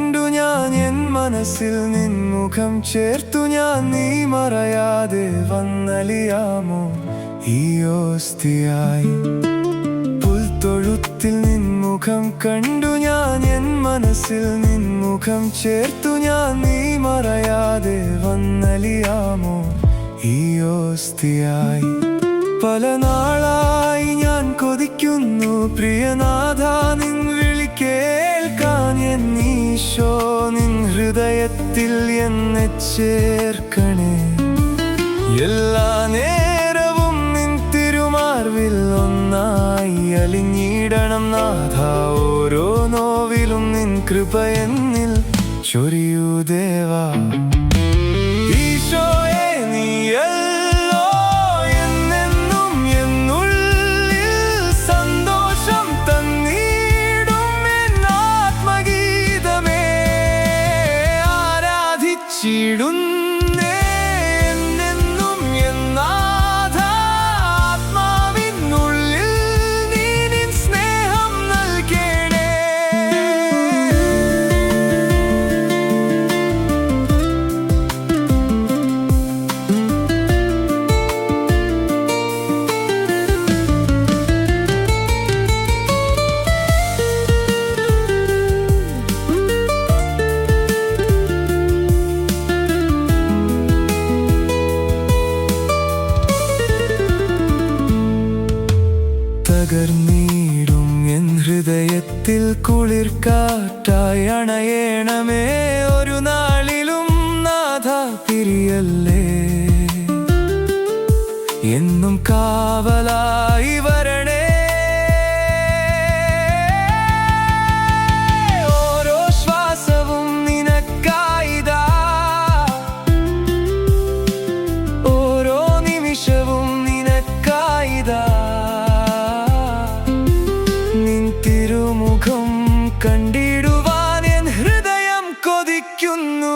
കണ്ടു ഞാൻ എൻ മനസ്സിൽ നിൻ മുഖം ചേർത്തു ഞാൻ. നീ മറയാതെ വന്നലിയാമോ ഈ ഓസ്തിയായി. പുൽത്തൊഴുത്തിൽ നിൻ മുഖം കണ്ടു ഞാൻ എൻ മനസ്സിൽ നിൻ മുഖം ചേർത്തു ഞാൻ. നീ മറയാതെ വന്നലിയാമോ ഈ ഓസ്തിയായി. പല നാളായി ഞാൻ കൊതിക്കുന്നു പ്രിയനാഥ നിൻ വിളി കേൾക്കാൻ. എൻ ഈശോ നിൻ ഹൃദയത്തിൽ എന്നെ ചേർക്കണേ. എല്ലാ നേരവും നിൻ തിരുമാർവിൽ ഒന്നായി അലിഞ്ഞിടണം നാഥ. ഓരോ നോവിലും നിൻ കൃപ എന്നിൽ ചൊരിയൂ ദേവാ. ഈശോയെ നീയല്ലോ എന്നെന്നും എന്നുള്ളിൽ സന്തോഷം തന്നിടും എൻ ആത്മഗീതമേ. ആരാധിച്ചിടുന്നേ എന്നെന്നും എന്നാഥ. ആത്മാവിനുള്ളിൽ നീ നിൻ സ്നേഹം നൽകണേ. തകർന്നിടും എൻ ഹൃദയത്തിൽ കുളിർ കാറ്റായി അണയണമേ. ഒരു നാളിലും നാഥ പിരിയല്ലേ. എന്നും കാവലായി വരണേ. ഓരോ ശ്വാസവും നിനക്കായിതാ. ഓരോ നിമിഷവും നിനക്കായിതാ. തിരുമുഖം കണ്ടിടുവാൻ എൻ ഹൃദയം കൊതിക്കുന്നു.